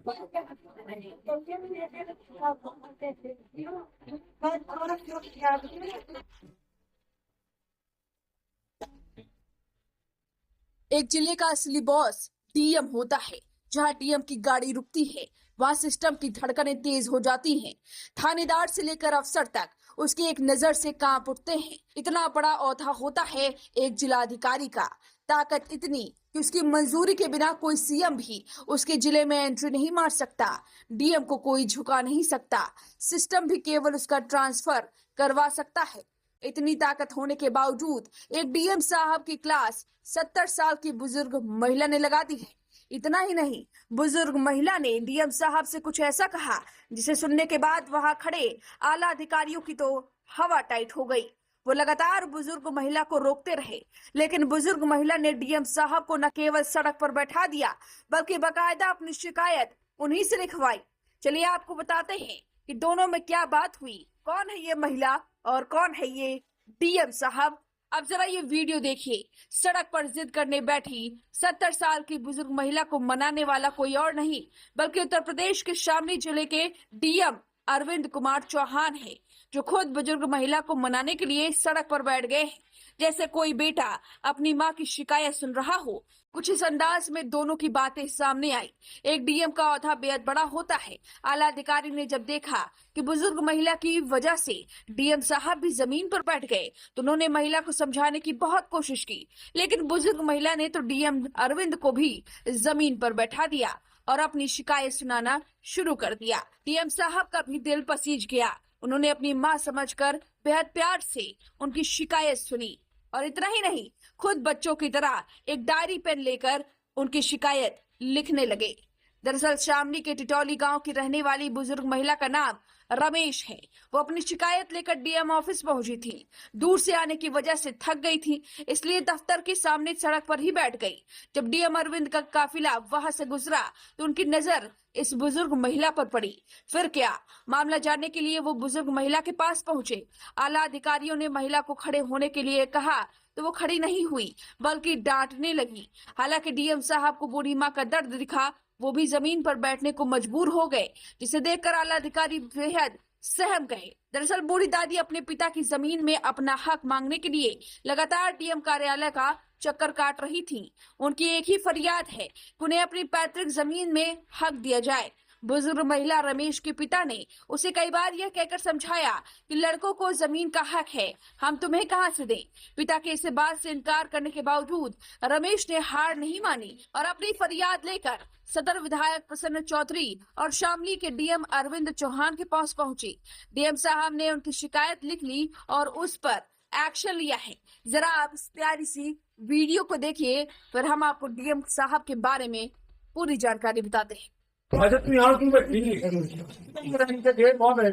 एक जिले का असली बॉस डीएम होता है। जहां डीएम की गाड़ी रुकती है वहां सिस्टम की धड़कनें तेज हो जाती हैं। थानेदार से लेकर अफसर तक उसकी एक नजर से कांप उठते हैं। इतना बड़ा औहदा होता है एक जिलाधिकारी का। ताकत इतनी कि उसकी मंजूरी के बिना कोई सीएम भी उसके जिले में एंट्री नहीं मार सकता। डीएम को कोई झुका नहीं सकता। सिस्टम भी केवल उसका ट्रांसफर करवा सकता है। इतनी ताकत होने के बावजूद एक डीएम साहब की क्लास 70 साल की बुजुर्ग महिला ने लगा दी है। इतना ही नहीं, बुजुर्ग महिला ने डीएम साहब से कुछ ऐसा कहा जिसे सुनने के बाद वहां खड़े आला अधिकारियों की तो हवा टाइट हो गई। वो लगातार बुजुर्ग महिला को रोकते रहे, लेकिन बुजुर्ग महिला ने डीएम साहब को न केवल सड़क पर बैठा दिया बल्कि बाकायदा अपनी शिकायत उन्हीं से लिखवाई। चलिए आपको बताते हैं कि दोनों में क्या बात हुई, कौन है ये महिला और कौन है ये डीएम साहब। अब जरा ये वीडियो देखिए। सड़क पर जिद करने बैठी 70 साल की बुजुर्ग महिला को मनाने वाला कोई और नहीं बल्कि उत्तर प्रदेश के शामली जिले के डीएम अरविंद कुमार चौहान है, जो खुद बुजुर्ग महिला को मनाने के लिए सड़क पर बैठ गए हैं। जैसे कोई बेटा अपनी मां की शिकायत सुन रहा हो, कुछ इस अंदाज में दोनों की बातें सामने आई। एक डीएम का औहदा बेहद बड़ा होता है। आला अधिकारी ने जब देखा कि बुजुर्ग महिला की वजह से डीएम साहब भी जमीन पर बैठ गए तो उन्होंने महिला को समझाने की बहुत कोशिश की, लेकिन बुजुर्ग महिला ने तो डीएम अरविंद को भी जमीन पर बैठा दिया और अपनी शिकायत सुनाना शुरू कर दिया। डीएम साहब का भी दिल पसीज गया। उन्होंने अपनी मां समझकर बेहद प्यार से उनकी शिकायत सुनी और इतना ही नहीं, खुद बच्चों की तरह एक डायरी पेन लेकर उनकी शिकायत लिखने लगे। दरअसल शामली के टिटौली गांव की रहने वाली बुजुर्ग महिला का नाम रमेश है। वो अपनी शिकायत लेकर डीएम ऑफिस पहुंची थी। दूर से आने की वजह से थक गई थी, इसलिए दफ्तर के सामने सड़क पर ही बैठ गई। जब डीएम अरविंद का काफिला वहां से गुजरा तो उनकी नजर इस बुजुर्ग महिला पर पड़ी। फिर क्या, मामला जानने के लिए वो बुजुर्ग महिला के पास पहुंचे। आला अधिकारियों ने महिला को खड़े होने के लिए कहा तो वो खड़ी नहीं हुई बल्कि डांटने लगी। हालांकि डीएम साहब को बूढ़ी मां का दर्द दिखा, वो भी जमीन पर बैठने को मजबूर हो गए, जिसे देखकर आला अधिकारी बेहद सहम गए। दरअसल बूढ़ी दादी अपने पिता की जमीन में अपना हक मांगने के लिए लगातार डीएम कार्यालय का चक्कर काट रही थी। उनकी एक ही फरियाद है कि उन्हें अपनी पैतृक जमीन में हक दिया जाए। बुजुर्ग महिला रमेश के पिता ने उसे कई बार यह कहकर समझाया कि लड़कों को जमीन का हक है, हम तुम्हें कहां से दें। पिता के इस बात से इनकार करने के बावजूद रमेश ने हार नहीं मानी और अपनी फरियाद लेकर सदर विधायक प्रसन्न चौधरी और शामली के डीएम अरविंद चौहान के पास पहुंची। डीएम साहब ने उनकी शिकायत लिख ली और उस पर एक्शन लिया है। जरा आप इस प्यारी सी वीडियो को देखिए, फिर हम आपको डीएम साहब के बारे में पूरी जानकारी बताते हैं। अच्छा तुम यहाँ क्यों बैठी इनके गेट कौन है?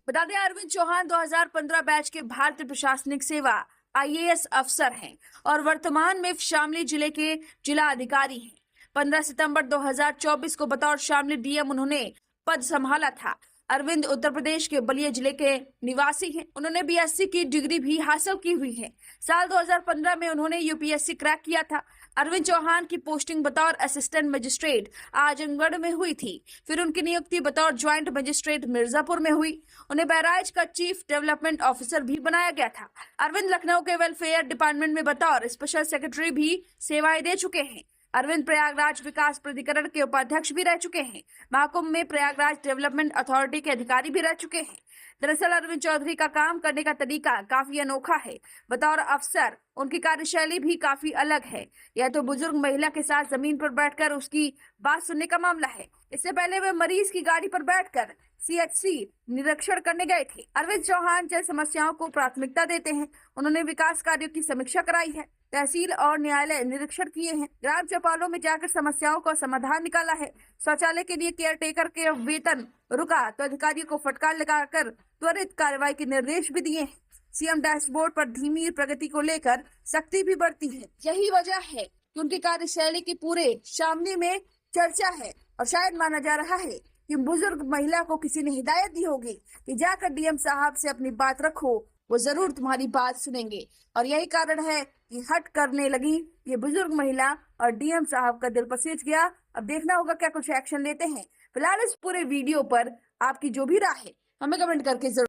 बता दें अरविंद चौहान 2015 बैच के भारतीय प्रशासनिक सेवा आईएएस अफसर हैं और वर्तमान में शामली जिले के जिला अधिकारी हैं। 15 सितंबर 2024 को बतौर शामली डीएम उन्होंने पद संभाला था। अरविंद उत्तर प्रदेश के बलिया जिले के निवासी हैं। उन्होंने बीएससी की डिग्री भी हासिल की हुई है। साल 2015 में उन्होंने यूपीएससी क्रैक किया था। अरविंद चौहान की पोस्टिंग बतौर असिस्टेंट मजिस्ट्रेट आजमगढ़ में हुई थी। फिर उनकी नियुक्ति बतौर ज्वाइंट मजिस्ट्रेट मिर्जापुर में हुई। उन्हें बहराइच का चीफ डेवलपमेंट ऑफिसर भी बनाया गया था। अरविंद लखनऊ के वेलफेयर डिपार्टमेंट में बतौर स्पेशल सेक्रेटरी भी सेवाएं दे चुके हैं। अरविंद प्रयागराज विकास प्राधिकरण के उपाध्यक्ष भी रह चुके हैं। महाकुंभ में प्रयागराज डेवलपमेंट अथॉरिटी के अधिकारी भी रह चुके हैं। दरअसल अरविंद चौधरी का काम करने का तरीका काफी अनोखा है। बतौर अफसर उनकी कार्यशैली भी काफी अलग है। यह तो बुजुर्ग महिला के साथ जमीन पर बैठकर उसकी बात सुनने का मामला है। इससे पहले वे मरीज की गाड़ी पर बैठकर सीएचसी निरीक्षण करने गए थे। अरविंद चौहान जन समस्याओं को प्राथमिकता देते हैं। उन्होंने विकास कार्यों की समीक्षा कराई है। तहसील और न्यायालय निरीक्षण किए हैं। ग्राम चौपालों में जाकर समस्याओं का समाधान निकाला है। शौचालय के लिए केयर टेकर के वेतन रुका तो अधिकारियों को फटकार लगाकर त्वरित कार्रवाई के निर्देश भी दिए हैं। सीएम डैशबोर्ड पर धीमी प्रगति को लेकर सख्ती भी बढ़ती है। यही वजह है कि उनकी कार्यशैली की पूरे सामने में चर्चा है और शायद माना जा रहा है कि बुजुर्ग महिला को किसी ने हिदायत दी होगी कि जाकर डीएम साहब से अपनी बात रखो, वो जरूर तुम्हारी बात सुनेंगे। और यही कारण है कि हट करने लगी ये बुजुर्ग महिला और डीएम साहब का दिल पसीज गया। अब देखना होगा क्या कुछ एक्शन लेते हैं। फिलहाल इस पूरे वीडियो पर आपकी जो भी राय है हमें कमेंट करके जरूर